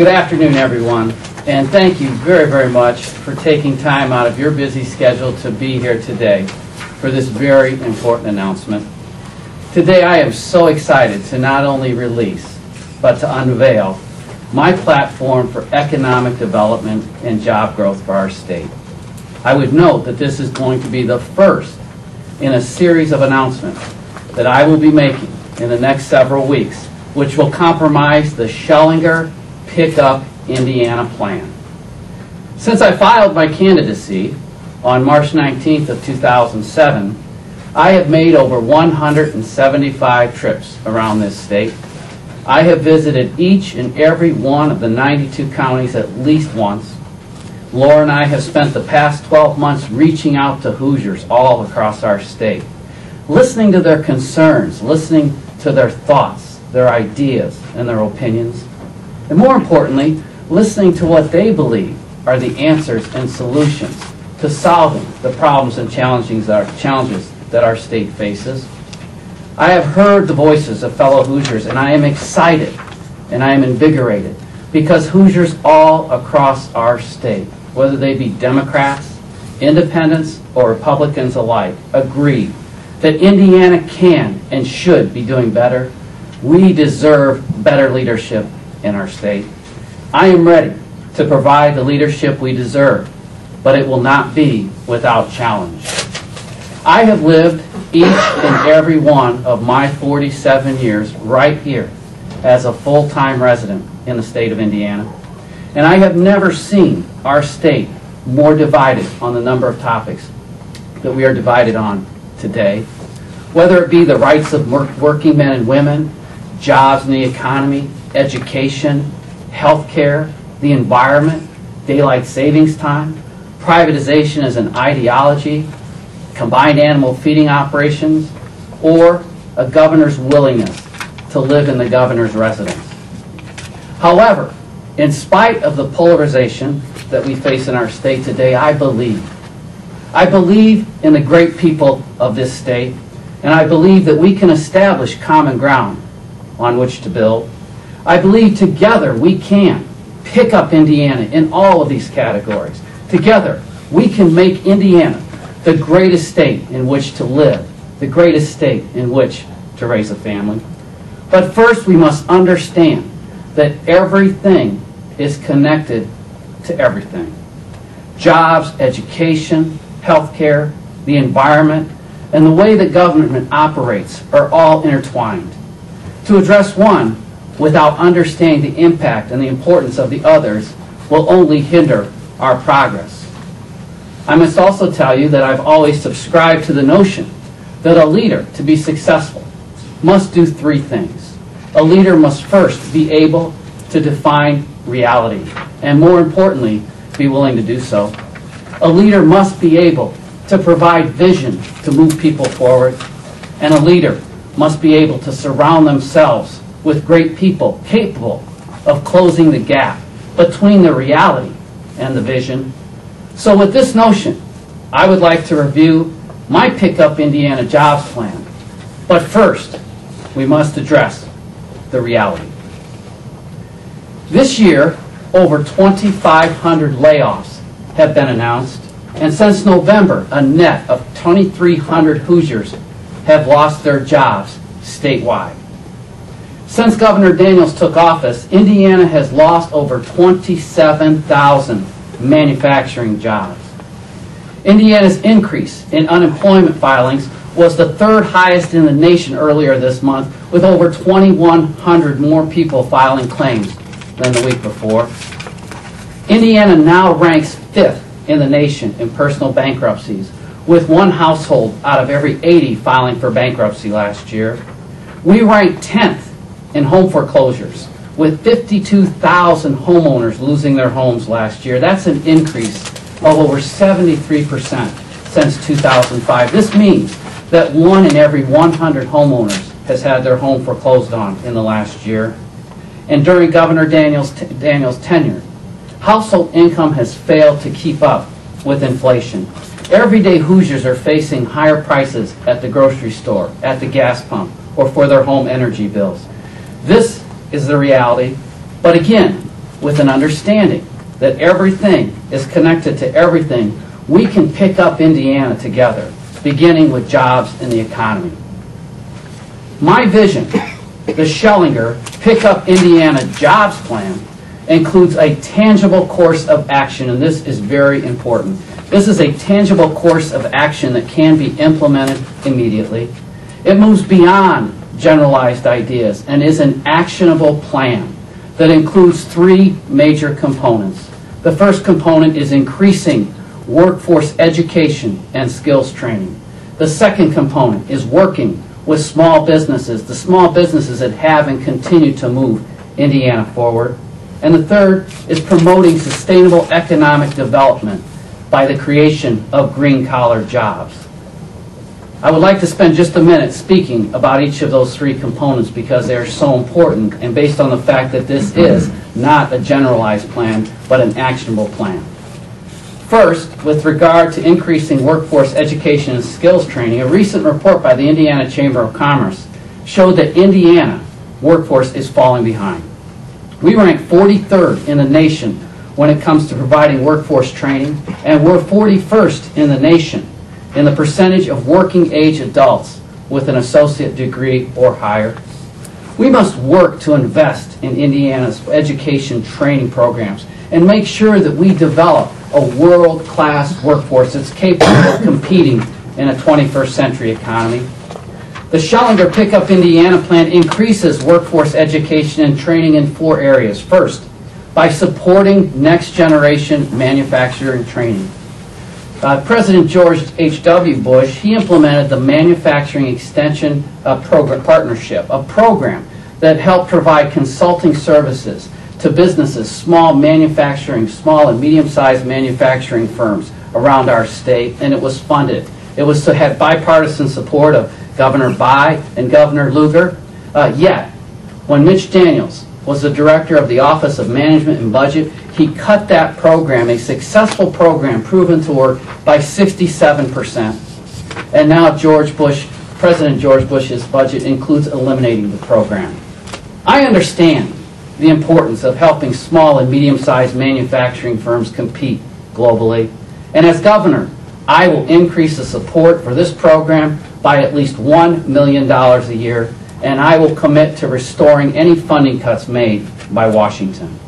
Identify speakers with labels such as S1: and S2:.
S1: Good afternoon, everyone, and thank you very, very much for taking time out of your busy schedule to be here today for this very important announcement. Today I am so excited to not only release, but to unveil my platform for economic development and job growth for our state. I would note that this is going to be the first in a series of announcements that I will be making in the next several weeks, which will compromise the Schellinger Pick Up Indiana plan. Since I filed my candidacy on March 19th of 2007, I have made over 175 trips around this state. I have visited each and every one of the 92 counties at least once. Laura and I have spent the past 12 months reaching out to Hoosiers all across our state, listening to their concerns, listening to their thoughts, their ideas, and their opinions, and more importantly, listening to what they believe are the answers and solutions to solving the problems and challenges that our state faces. I have heard the voices of fellow Hoosiers, and I am excited and I am invigorated because Hoosiers all across our state, whether they be Democrats, Independents, or Republicans alike, agree that Indiana can and should be doing better. We deserve better leadership in our state. I am ready to provide the leadership we deserve, but it will not be without challenge. I have lived each and every one of my 47 years right here as a full-time resident in the state of Indiana, and I have never seen our state more divided on the number of topics that we are divided on today, whether it be the rights of working men and women, jobs in the economy, education, health care, the environment, daylight savings time, privatization as an ideology, combined animal feeding operations, or a governor's willingness to live in the governor's residence. However, in spite of the polarization that we face in our state today, I believe in the great people of this state, and I believe that we can establish common ground on which to build. I believe together we can pick up Indiana in all of these categories. Together we can make Indiana the greatest state in which to live, the greatest state in which to raise a family. But first we must understand that everything is connected to everything. Jobs, education, health care, the environment, and the way that government operates are all intertwined. To address one without understanding the impact and the importance of the others will only hinder our progress. I must also tell you that I've always subscribed to the notion that a leader, to be successful, must do three things. A leader must first be able to define reality, and more importantly, be willing to do so. A leader must be able to provide vision to move people forward, and a leader must be able to surround themselves with great people capable of closing the gap between the reality and the vision. So with this notion, I would like to review my Pick Up Indiana Jobs plan. But first, we must address the reality. This year, over 2,500 layoffs have been announced, and since November, a net of 2,300 Hoosiers have lost their jobs statewide. Since Governor Daniels took office, Indiana has lost over 27,000 manufacturing jobs. Indiana's increase in unemployment filings was the third highest in the nation earlier this month, with over 2,100 more people filing claims than the week before. Indiana now ranks 5th in the nation in personal bankruptcies, with one household out of every 80 filing for bankruptcy last year. We ranked 10th in home foreclosures, with 52,000 homeowners losing their homes last year. That's an increase of over 73% since 2005. This means that 1 in every 100 homeowners has had their home foreclosed on in the last year. And during Governor Daniels' tenure, household income has failed to keep up with inflation. Everyday Hoosiers are facing higher prices at the grocery store, at the gas pump, or for their home energy bills. This is the reality, but again, with an understanding that everything is connected to everything, we can pick up Indiana together, beginning with jobs and the economy. My vision, the Schellinger Pick Up Indiana Jobs Plan, includes a tangible course of action, and this is very important. This is a tangible course of action that can be implemented immediately. It moves beyond generalized ideas and is an actionable plan that includes three major components. The first component is increasing workforce education and skills training. The second component is working with small businesses, the small businesses that have and continue to move Indiana forward. And the third is promoting sustainable economic development by the creation of green-collar jobs. I would like to spend just a minute speaking about each of those three components because they are so important and based on the fact that this is not a generalized plan, but an actionable plan. First, with regard to increasing workforce education and skills training, a recent report by the Indiana Chamber of Commerce showed that Indiana workforce is falling behind. We rank 43rd in the nation when it comes to providing workforce training, and we're 41st in the nation in the percentage of working-age adults with an associate degree or higher. We must work to invest in Indiana's education training programs and make sure that we develop a world-class workforce that's capable of competing in a 21st century economy. The Schellinger Pick Up Indiana plan increases workforce education and training in four areas. First, by supporting next-generation manufacturing training. President George H.W. Bush, he implemented the Manufacturing Extension Partnership, a program that helped provide consulting services to businesses, small and medium-sized manufacturing firms around our state, and it was funded. It was to have bipartisan support of Governor Bayh and Governor Lugar. Yet, when Mitch Daniels was the director of the Office of Management and Budget, he cut that program, a successful program proven to work, by 67%. And now President George Bush's budget includes eliminating the program. I understand the importance of helping small and medium-sized manufacturing firms compete globally. And as governor, I will increase the support for this program by at least $1 million a year, and I will commit to restoring any funding cuts made by Washington.